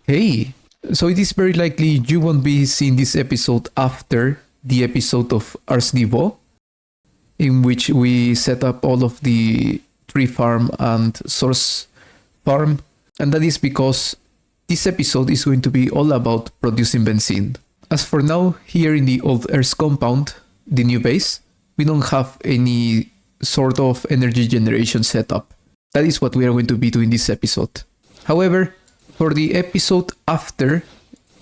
Hey, so it is very likely you won't be seeing this episode after the episode of Ars Nouveau, in which we set up all of the tree farm and source farm, and that is because this episode is going to be all about producing benzene. As for now, here in the old Earth compound, the new base, we don't have any sort of energy generation setup. That is what we are going to be doing this episode. However, for the episode after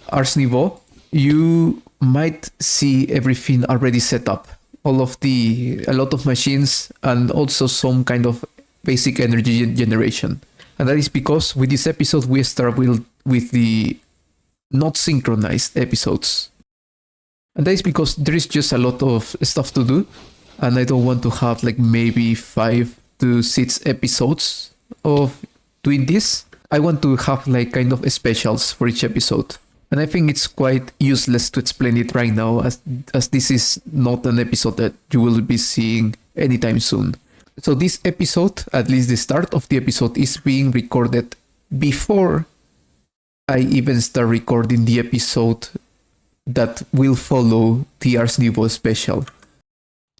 Ars Nouveau, you might see everything already set up. A lot of machines and also some kind of basic energy generation. And that is because with this episode we start with the not synchronized episodes. And that is because there is just a lot of stuff to do, and I don't want to have like maybe 5 to 6 episodes of doing this. I want to have like kind of specials for each episode. And I think it's quite useless to explain it right now as this is not an episode that you will be seeing anytime soon. So this episode, at least the start of the episode, is being recorded before I even start recording the episode that will follow the Ars Nouveau special.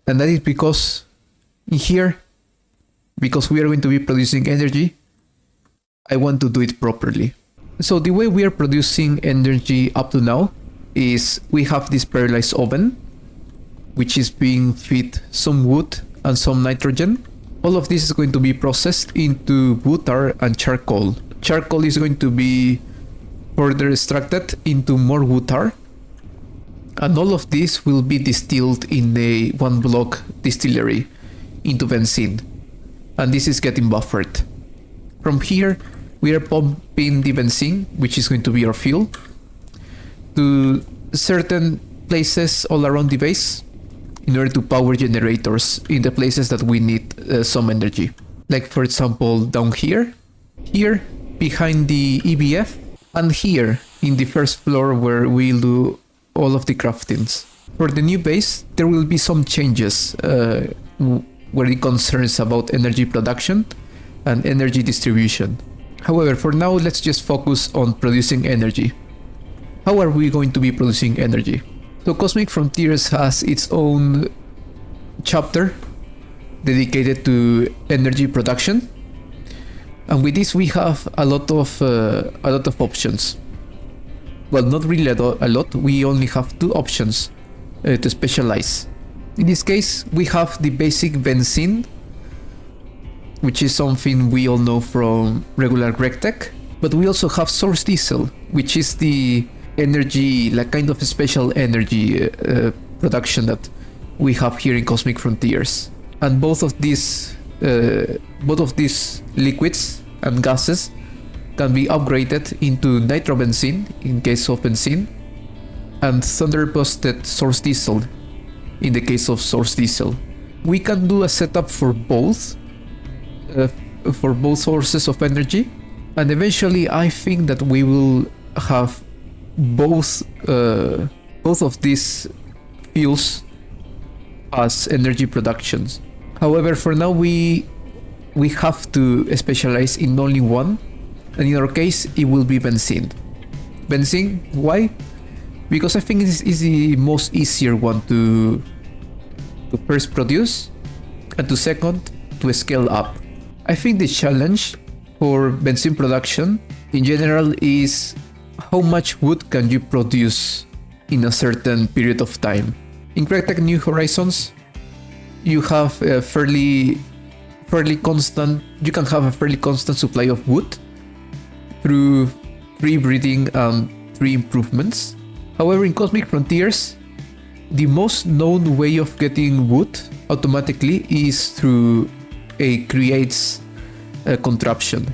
And that is because here, because we are going to be producing energy, I want to do it properly. So the way we are producing energy up to now is we have this paralyzed oven, which is being fed some wood and some nitrogen. All of this is going to be processed into wood tar and charcoal. Charcoal is going to be further extracted into more wood tar. And all of this will be distilled in a 1-block distillery into benzene. And this is getting buffered. From here, we are pumping the benzene, which is going to be our fuel, to certain places all around the base in order to power generators in the places that we need some energy. Like for example, down here, behind the EBF, and here in the first floor where we'll do all of the craftings. For the new base, there will be some changes where it concerns about energy production and energy distribution. However, for now, let's just focus on producing energy. How are we going to be producing energy? So Cosmic Frontiers has its own chapter dedicated to energy production. And with this we have a lot of options. Well, not really a lot, we only have 2 options to specialize. In this case, we have the basic benzene, which is something we all know from regular GregTech, but we also have source diesel, which is the energy, like kind of a special energy production that we have here in Cosmic Frontiers. And both of these liquids and gases can be upgraded into nitrobenzene in case of benzene, and thunder-busted source diesel in the case of source diesel. We can do a setup for both sources of energy, and eventually I think that we will have both of these fuels as energy productions. However, for now we have to specialize in only one, and in our case it will be benzene. Benzene, why? Because I think it is the most easier one to first produce, and to second, to scale up. I think the challenge for benzene production in general is how much wood can you produce in a certain period of time. In GregTech New Horizons, you have a fairly constant supply of wood through tree breeding and tree improvements. However, in Cosmic Frontiers, the most known way of getting wood automatically is through a creates contraption,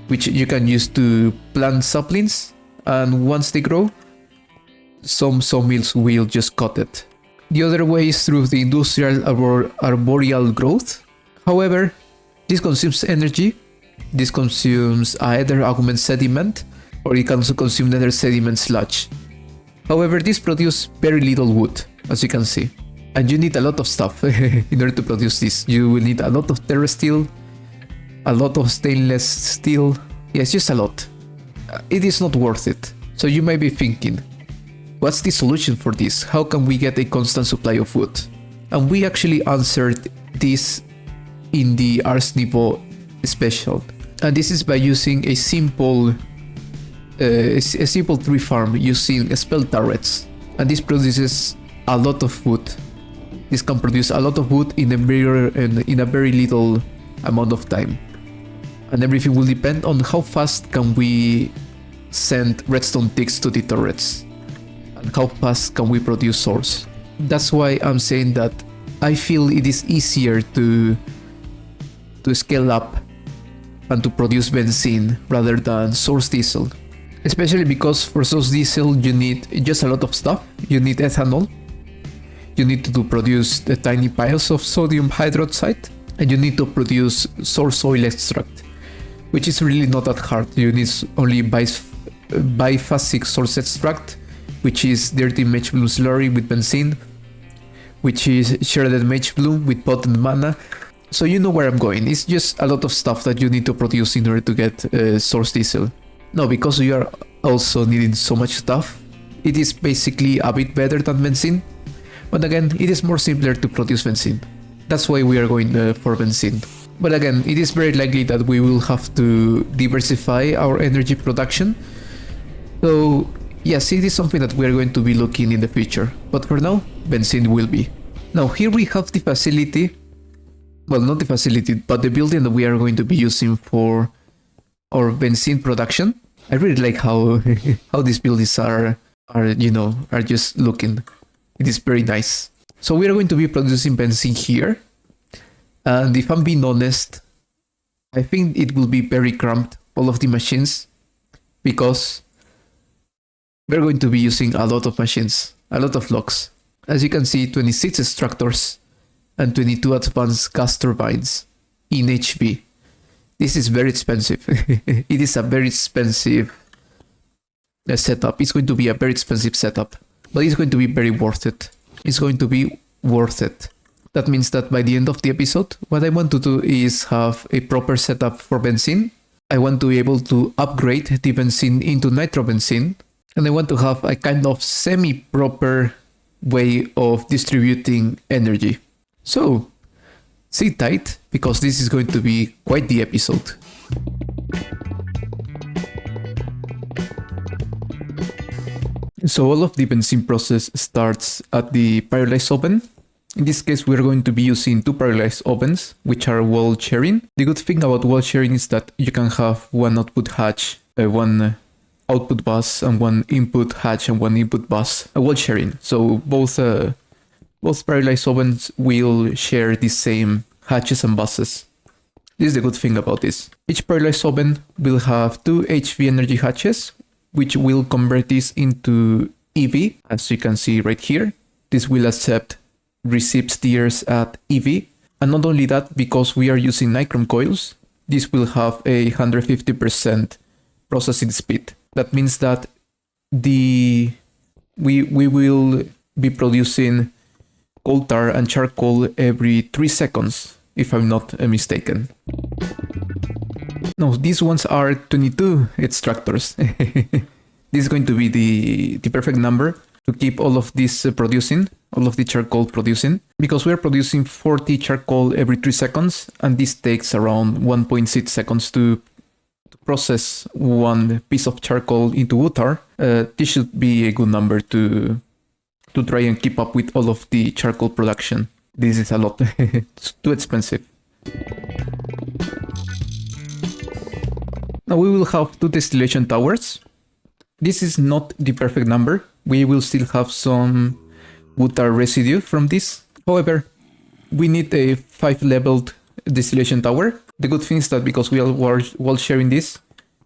which you can use to plant saplings, and once they grow, some sawmills will just cut it. The other way is through the industrial arboreal growth. However, this consumes energy. This consumes either augment sediment, or it can also consume nether sediment sludge. However, this produces very little wood, as you can see. And you need a lot of stuff in order to produce this. You will need a lot of terra steel, a lot of stainless steel. Yes, just a lot. it is not worth it. So you might be thinking, what's the solution for this? How can we get a constant supply of wood? And we actually answered this in the Ars Nouveau special. And this is by using a simple tree farm using spell turrets. And this produces a lot of wood. This can produce a lot of wood in a very little amount of time. And everything will depend on how fast can we send redstone ticks to the turrets. And how fast can we produce ores. That's why I'm saying that I feel it is easier to scale up and to produce benzene rather than source diesel. Especially because for source diesel you need just a lot of stuff. You need ethanol. You need to produce the tiny piles of sodium hydroxide. And you need to produce source oil extract, which is really not that hard. You need only biphasic source extract, which is dirty mage bloom slurry with benzene, which is shredded mage bloom with potent mana. So you know where I'm going. It's just a lot of stuff that you need to produce in order to get source diesel. Now, because you are also needing so much stuff, it is basically a bit better than benzene. But again, it is more simpler to produce benzene. That's why we are going for benzene. But again, it is very likely that we will have to diversify our energy production. So yes, it is something that we are going to be looking in the future. But for now, benzene will be. Now here we have the facility. Well, not the facility, but the building that we are going to be using for our benzene production. I really like how these buildings are just looking. It is very nice. So we are going to be producing benzene here. And if I'm being honest, I think it will be very cramped, all of the machines, because we're going to be using a lot of machines, a lot of logs. As you can see, 26 extractors and 22 advanced gas turbines in HV. This is very expensive. It is a very expensive setup. It's going to be a very expensive setup, but it's going to be very worth it. It's going to be worth it. That means that by the end of the episode, what I want to do is have a proper setup for benzene. I want to be able to upgrade the benzene into nitrobenzene. And I want to have a kind of semi-proper way of distributing energy. So, sit tight, because this is going to be quite the episode. So all of the benzene process starts at the pyrolysis oven. In this case, we're going to be using 2 pyrolysis ovens, which are wall sharing. The good thing about wall sharing is that you can have one output hatch, one output bus, and one input hatch and one input bus, a wall sharing. So both pyrolysis ovens will share the same hatches and buses. This is the good thing about this. Each pyrolysis oven will have 2 HV energy hatches, which will convert this into EV, as you can see right here. This will accept receipt tiers at EV. And not only that, because we are using nichrome coils, this will have a 150% processing speed. That means that we will be producing coal tar and charcoal every 3 seconds, if I'm not mistaken. No, these ones are 22 extractors. This is going to be the perfect number to keep all of this producing, all of the charcoal producing, because we're producing 40 charcoal every 3 seconds, and this takes around 1.6 seconds to process one piece of charcoal into wood tar. This should be a good number to try and keep up with all of the charcoal production. This is a lot. It's too expensive. Now we will have 2 distillation towers. This is not the perfect number. We will still have some wood tar residue from this. However, we need a 5-leveled distillation tower. The good thing is that because we are wall sharing this,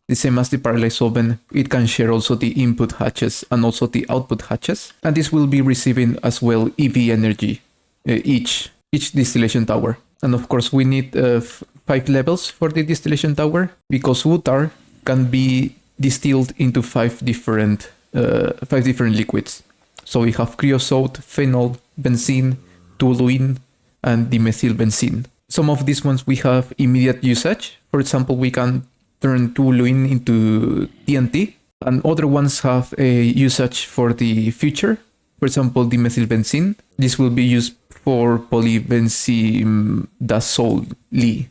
the same as the pyrolysis oven, it can share also the input hatches and also the output hatches. And this will be receiving as well EV energy, each distillation tower. And of course, we need 5 levels for the distillation tower, because wood tar can be distilled into 5 different liquids. So we have creosote, phenol, benzene, toluene, and dimethylbenzene. Some of these ones we have immediate usage. For example, we can turn toluene into TNT, and other ones have a usage for the future. For example, dimethylbenzene. This will be used for polybenzene dasoli.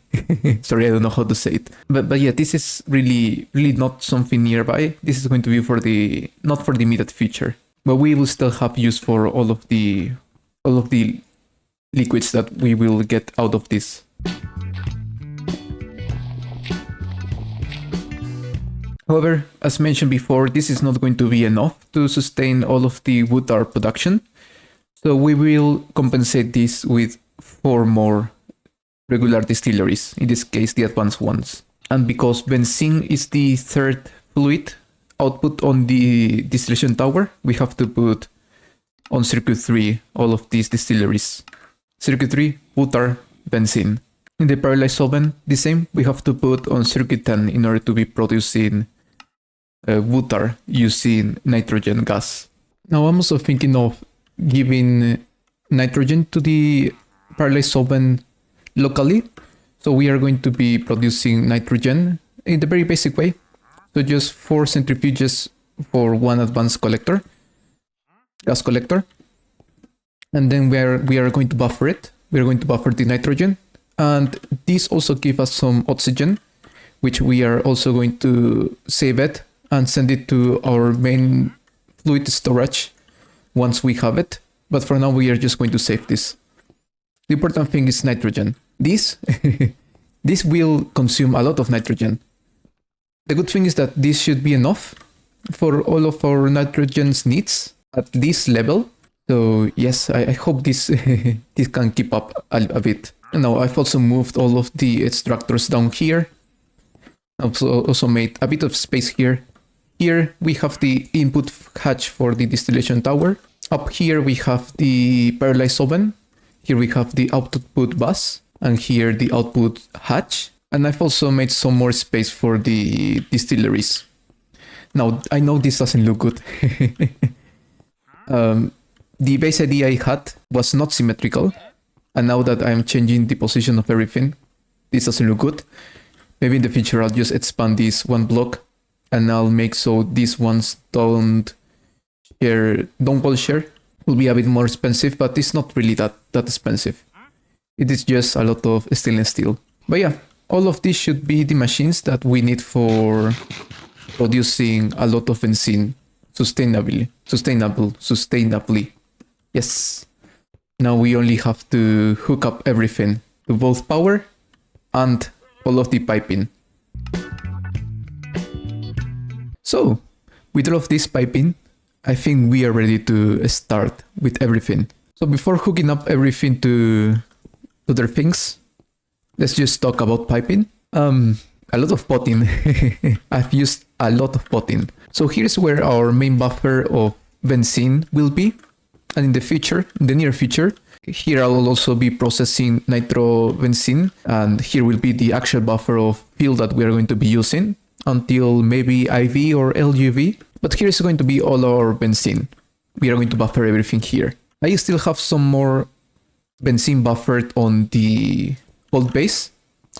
Sorry, I don't know how to say it. But yeah, this is really not something nearby. This is going to be for the not for the immediate future. But we will still have use for all of the liquids that we will get out of this. However, as mentioned before, this is not going to be enough to sustain all of the wood tar production. So we will compensate this with 4 more regular distilleries, in this case the advanced ones. And because benzene is the third fluid output on the distillation tower, we have to put on circuit 3 all of these distilleries. Circuit 3, wood tar, benzene. In the parallel solvent, the same, we have to put on circuit 10 in order to be producing wood tar using nitrogen gas. Now I'm also thinking of giving nitrogen to the parallel solvent locally. So we are going to be producing nitrogen in the very basic way. So just 4 centrifuges for 1 advanced collector, gas collector. And then we are going to buffer it. We are going to buffer the nitrogen. And this also gives us some oxygen, which we are also going to save it and send it to our main fluid storage once we have it. But for now, we are just going to save this. The important thing is nitrogen. This will consume a lot of nitrogen. The good thing is that this should be enough for all of our nitrogen's needs at this level. So yes, I hope this this can keep up a bit. Now I've also moved all of the extractors down here. I've also made a bit of space here. Here we have the input hatch for the distillation tower. Up here we have the parallel solvent. Here we have the output bus. And here the output hatch. And I've also made some more space for the distilleries. Now, I know this doesn't look good. The base idea I had was not symmetrical. And now that I'm changing the position of everything, this doesn't look good. Maybe in the future I'll just expand this one block. And I'll make so these ones don't wall share. Will be a bit more expensive, but it's not really that expensive. It is just a lot of stainless steel. But yeah, all of these should be the machines that we need for producing a lot of benzene sustainably. Yes. Now we only have to hook up everything to both power and all of the piping. So, with all of this piping, I think we are ready to start with everything. So before hooking up everything to other things, let's just talk about piping. A lot of potting. I've used a lot of potting. So here's where our main buffer of benzene will be. And in the near future, here I'll also be processing nitrobenzene. And here will be the actual buffer of fuel that we are going to be using until maybe IV or LUV. But here's going to be all our benzene. We are going to buffer everything here. I still have some more benzene buffered on the old base.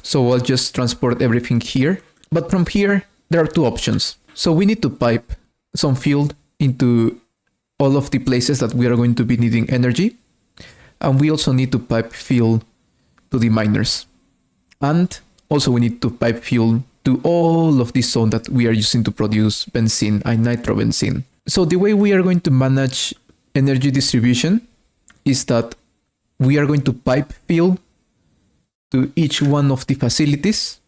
So I'll just transport everything here. But from here, there are 2 options. So we need to pipe some fuel into all of the places that we are going to be needing energy. And we also need to pipe fuel to the miners. And also we need to pipe fuel to all of this zone that we are using to produce benzene and nitrobenzene. So the way we are going to manage energy distribution is that we are going to pipe fuel to each one of the facilities.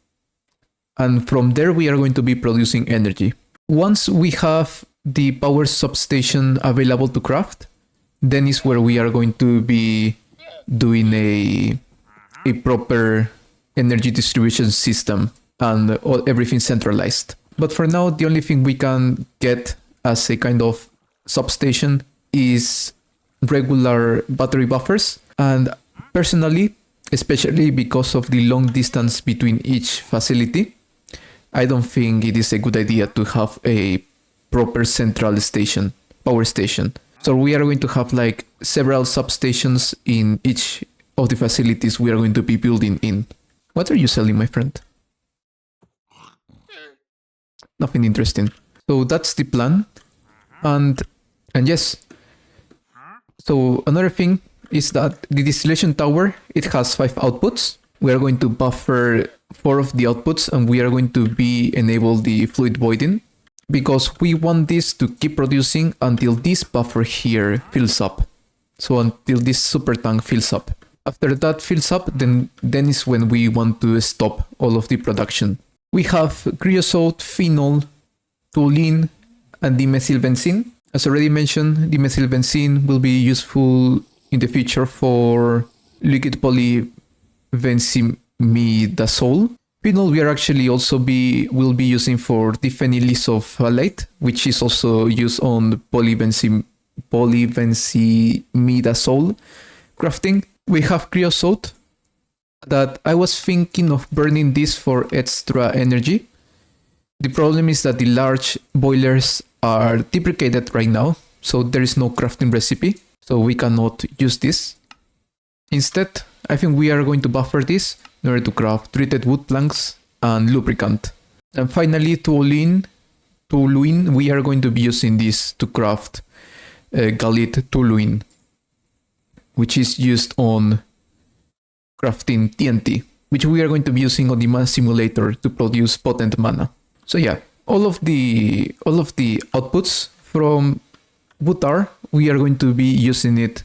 And from there, we are going to be producing energy. Once we have the power substation available to craft, then is where we are going to be doing a proper energy distribution system and everything centralized. But for now, the only thing we can get as a kind of substation is regular battery buffers. And personally, especially because of the long distance between each facility, I don't think it is a good idea to have a proper central station, power station. So we are going to have like several substations in each of the facilities we are going to be building in. What are you selling, my friend? Nothing interesting. So that's the plan. And yes. So another thing is that the distillation tower, it has 5 outputs. We are going to buffer 4 of the outputs, and we are going to enable the fluid voiding because we want this to keep producing until this buffer here fills up. So until this super tank fills up. After that fills up, then is when we want to stop all of the production. We have creosote, phenol, toluene, and dimethylbenzene. As already mentioned, dimethylbenzene will be useful in the future for liquid polybenzimidazole. Phenol we are actually also will be using for diphenyllisophthalate, which is also used on polybenzimidazole crafting. We have creosote that I was thinking of burning this for extra energy. The problem is that the large boilers are deprecated right now, so there is no crafting recipe, so we cannot use this. Instead, I think we are going to buffer this in order to craft treated wood planks and lubricant. And finally, toluene, we are going to be using this to craft Galit toluene, which is used on crafting TNT, which we are going to be using on the mana simulator to produce potent mana. So yeah, all of the outputs from Butar, we are going to be using it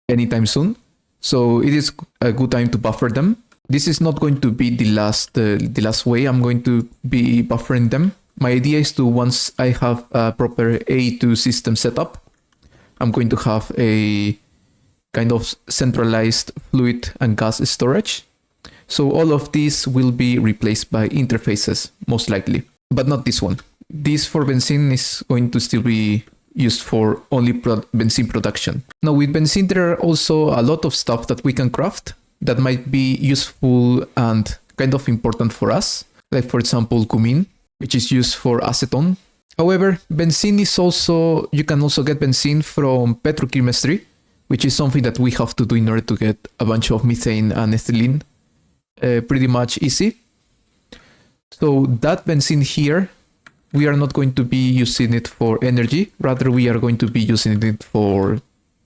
anytime soon. So it is a good time to buffer them. This is not going to be the last way I'm going to be buffering them. My idea is to, once I have a proper A2 system set up, I'm going to have a kind of centralized fluid and gas storage. So all of these will be replaced by interfaces, most likely, but not this one. This for benzene is going to still be used for only benzene production. Now with benzene, there are also a lot of stuff that we can craft that might be useful and kind of important for us. Like for example, cumin, which is used for acetone. However, benzene is also, you can also get benzene from petrochemistry, which is something that we have to do in order to get a bunch of methane and ethylene pretty much easy. So that benzene here, we are not going to be using it for energy. Rather, we are going to be using it for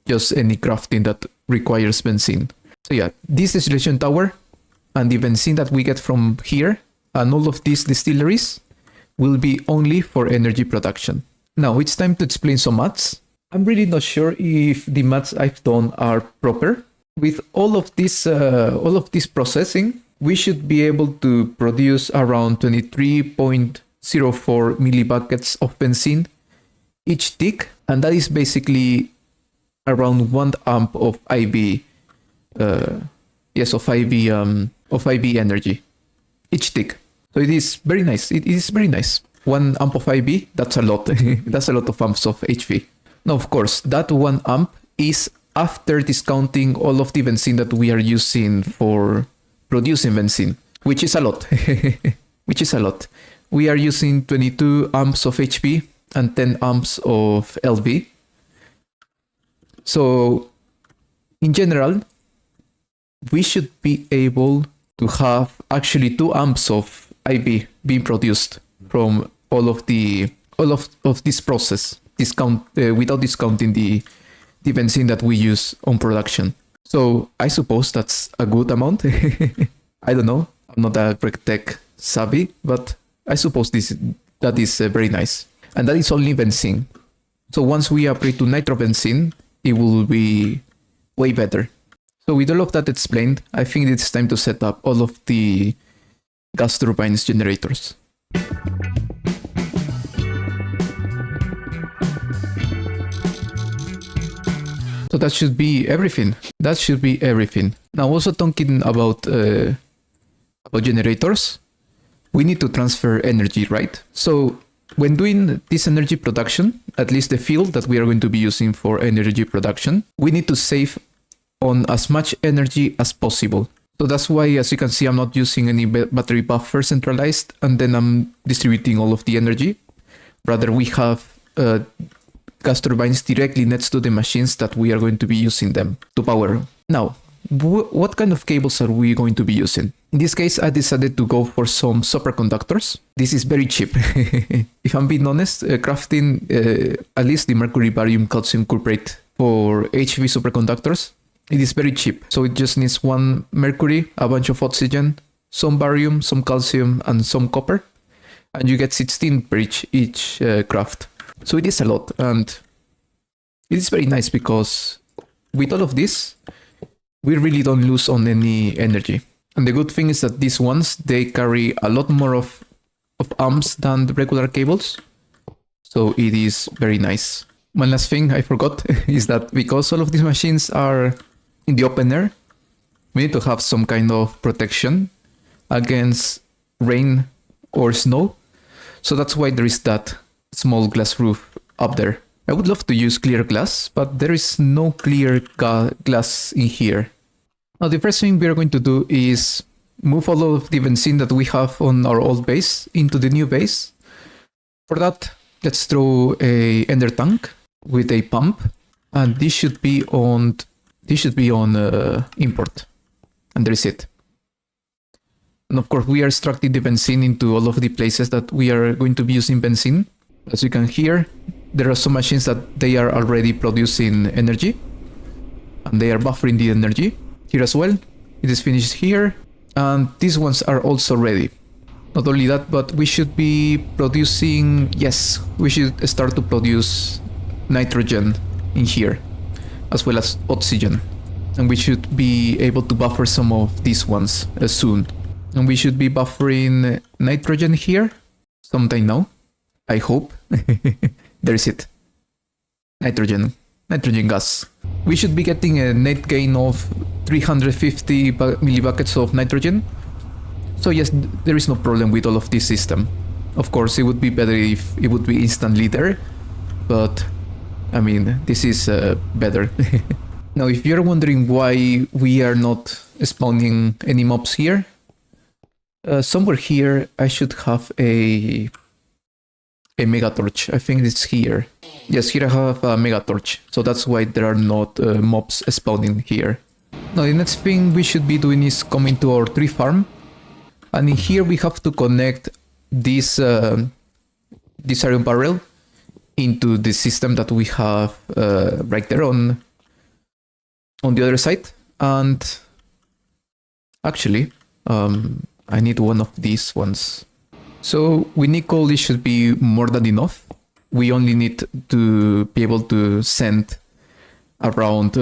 just any crafting that requires benzene. So yeah, this distillation tower and the benzene that we get from here and all of these distilleries will be only for energy production. Now it's time to explain some maths. I'm really not sure if the maths I've done are proper. With all of this processing, we should be able to produce around 23.04 millibuckets of benzene each tick, and that is basically around 1 amp of IV. Of IV energy each tick. So it is very nice. It is very nice. 1 amp of IV, that's a lot. That's a lot of amps of HV. Now, of course, that 1 amp is after discounting all of the benzene that we are using for producing benzene, which is a lot. Which is a lot. We are using 22 amps of HP and 10 amps of LV. So, in general, we should be able to have actually 2 amps of IV being produced from all of this process, without discounting the benzene that we use on production. So I suppose that's a good amount. I don't know. I'm not a GregTech savvy, but I suppose that is very nice. And that is only benzene. So once we upgrade to nitrobenzene, it will be way better. So with all of that explained, I think it's time to set up all of the gas turbines generators. So that should be everything. That should be everything. Now also talking about generators, we need to transfer energy, right? So when doing this energy production, at least the field that we are going to be using for energy production, we need to save on as much energy as possible. So that's why, as you can see, I'm not using any battery buffer centralized, and then I'm distributing all of the energy. Rather, we have gas turbines directly next to the machines that we are going to be using them to power. Now, what kind of cables are we going to be using? In this case, I decided to go for some superconductors. This is very cheap. If I'm being honest, crafting at least the mercury, barium, calcium cuprate for HV superconductors, it is very cheap. So it just needs one mercury, a bunch of oxygen, some barium, some calcium, and some copper. And you get 16 per each craft. So it is a lot. And it is very nice because with all of this, we really don't lose on any energy. And the good thing is that these ones, they carry a lot more of amps than the regular cables. So it is very nice. One last thing I forgot is that because all of these machines are in the open air, we need to have some kind of protection against rain or snow. So that's why there is that small glass roof up there. I would love to use clear glass, but there is no clear glass in here. Now the first thing we are going to do is move all of the benzene that we have on our old base into the new base. For that, let's throw a ender tank with a pump, and this should be on import, and there is it. And of course, we are extracting the benzene into all of the places that we are going to be using benzene. As you can hear, there are some machines that they are already producing energy, and they are buffering the energy. Here as well, it is finished here, and these ones are also ready. Not only that, but we should be producing, yes, we should start to produce nitrogen in here, as well as oxygen. And we should be able to buffer some of these ones soon. And we should be buffering nitrogen here sometime now, I hope. There is it. Nitrogen gas. We should be getting a net gain of 350 millibuckets of nitrogen. So yes, there is no problem with all of this system. Of course, it would be better if it would be instantly there, but I mean, this is better. Now, if you're wondering why we are not spawning any mobs here, somewhere here I should have a mega torch. I think it's here. Yes, here I have a mega torch, so that's why there are not mobs spawning here. Now the next thing we should be doing is coming to our tree farm, and in here we have to connect this iron barrel into the system that we have right there on the other side. And actually, I need one of these ones. So with nickel, it should be more than enough. We only need to be able to send around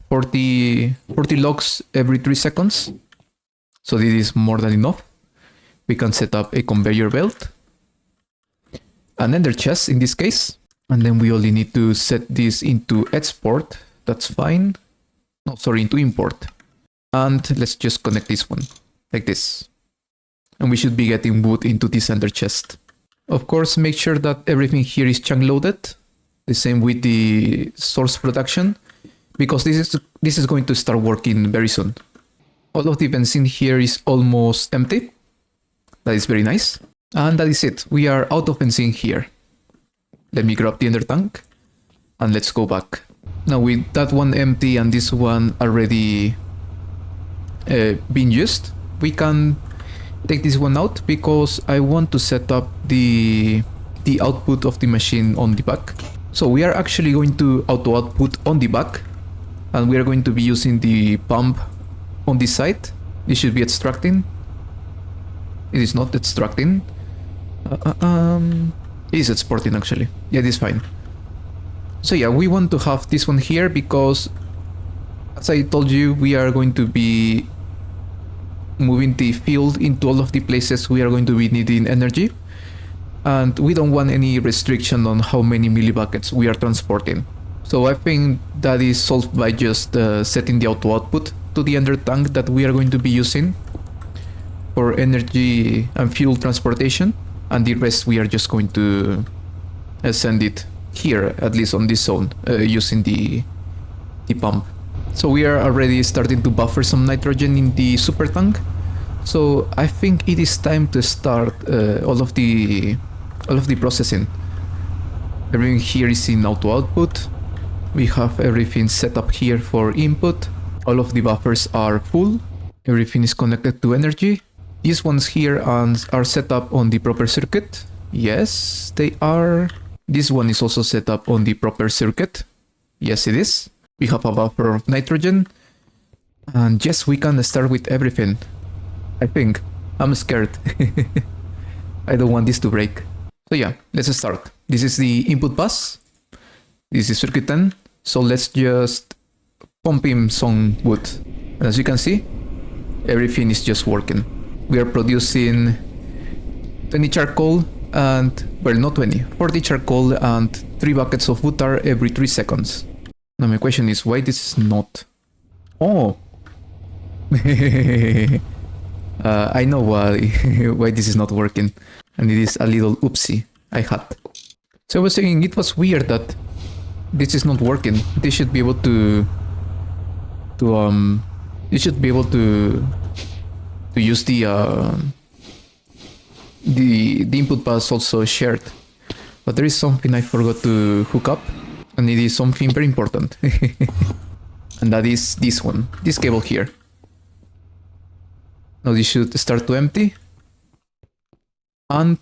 40 logs every 3 seconds. So this is more than enough. We can set up a conveyor belt, an ender chest in this case, and then we only need to set this into export. That's fine. No, sorry, into import. And let's just connect this one like this. And we should be getting wood into this ender chest. Of course, make sure that everything here is chunk loaded. The same with the source production, because this is going to start working very soon. All of the benzene here is almost empty. That is very nice. And that is it. We are out of benzene here. Let me grab the ender tank and let's go back. Now with that one empty and this one already being used, we can take this one out because I want to set up the output of the machine on the back. So we are actually going to auto output on the back, and we are going to be using the pump on this side. This should be extracting. It is not extracting. It is exporting actually. Yeah, it is fine. So yeah, we want to have this one here because, as I told you, we are going to be moving the field into all of the places we are going to be needing energy, and we don't want any restriction on how many millibuckets we are transporting. So I think that is solved by just setting the auto output to the ender tank that we are going to be using for energy and fuel transportation, and the rest we are just going to send it here, at least on this zone, using the pump. So we are already starting to buffer some nitrogen in the super tank. So I think it is time to start all of the processing. Everything here is in auto output. We have everything set up here for input. All of the buffers are full. Everything is connected to energy. These ones here are set up on the proper circuit. Yes, they are. This one is also set up on the proper circuit. Yes, it is. We have a buffer of nitrogen. And yes, we can start with everything. I think. I'm scared. I don't want this to break. So yeah, let's start. This is the input bus. This is circuit 10. So let's just pump in some wood. And as you can see, everything is just working. We are producing 20 charcoal and, well, not 20, 40 charcoal and 3 buckets of wood tar every 3 seconds. Now my question is why this is not... Oh! I know why this is not working. And it is a little oopsie I had. So I was saying it was weird that this is not working. They should be able to you should be able to use the input bus also shared. But there is something I forgot to hook up, and it is something very important. And that is this one, this cable here. Now this should start to empty. And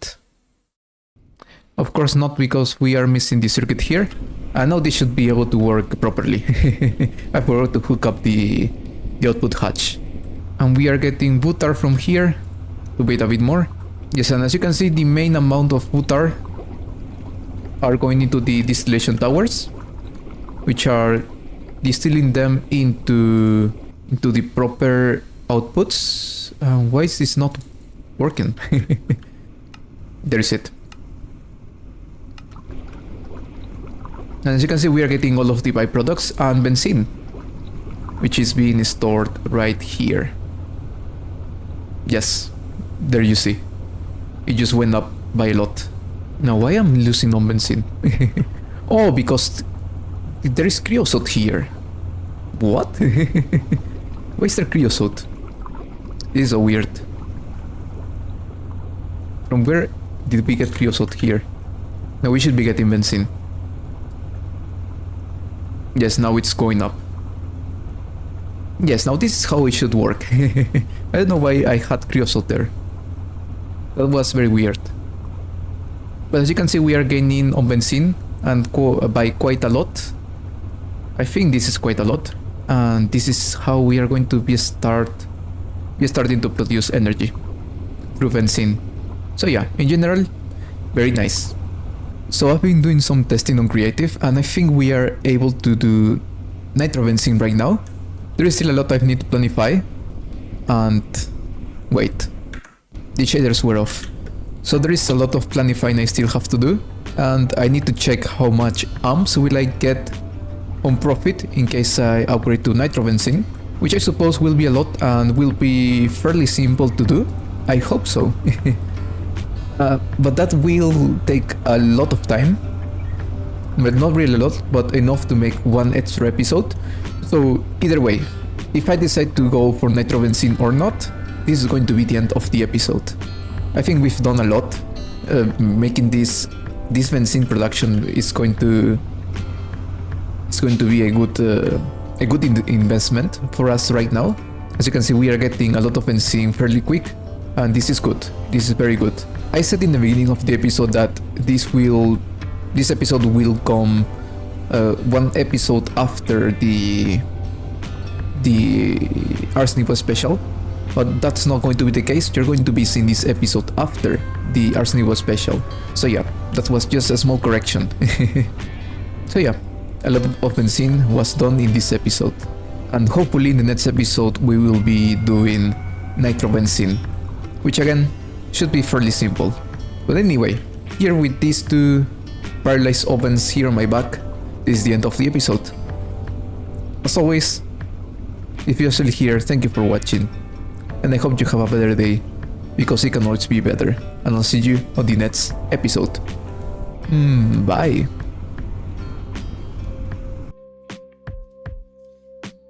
of course not, because we are missing the circuit here. And now this should be able to work properly. I forgot to hook up the output hatch. And we are getting wood tar from here to wait a bit more. Yes, and as you can see, the main amount of wood tar are going into the distillation towers, which are distilling them into the proper outputs. Why is this not working? There is it. And as you can see, we are getting all of the byproducts and benzene, which is being stored right here. Yes, there you see. It just went up by a lot. Now, why am I losing on benzene? Oh, because there is creosote here. What? Why is there creosote? This is so weird. From where did we get creosote here? Now we should be getting benzene. Yes, now it's going up. Yes, now this is how it should work. I don't know why I had creosote there. That was very weird. But as you can see, we are gaining on benzene, and by quite a lot. I think this is quite a lot. And this is how we are going to be starting to produce energy through benzene. So yeah, in general, very nice. So I've been doing some testing on creative, and I think we are able to do nitrobenzene right now. There is still a lot I need to planify. And wait, the shaders were off. So there is a lot of planifying I still have to do, and I need to check how much amps will I get on profit in case I upgrade to nitrobenzene, which I suppose will be a lot and will be fairly simple to do. I hope so. But that will take a lot of time. But not really a lot, but enough to make one extra episode. So either way, if I decide to go for nitrobenzene or not, this is going to be the end of the episode. I think we've done a lot. Making this benzene production is going to be a good investment for us right now. As you can see, we are getting a lot of benzene fairly quick, and this is good. This is very good. I said in the beginning of the episode that this episode will come one episode after the Ars Nouveau special, but that's not going to be the case. You're going to be seeing this episode after the Ars Nouveau special. So yeah, that was just a small correction. So yeah, a lot of benzene was done in this episode, and hopefully in the next episode we will be doing nitrobenzene, which again should be fairly simple. But anyway, here with these two paralyzed ovens here on my back, this is the end of the episode. As always, if you're still here, thank you for watching, and I hope you have a better day, because it can always be better, and I'll see you on the next episode. Bye!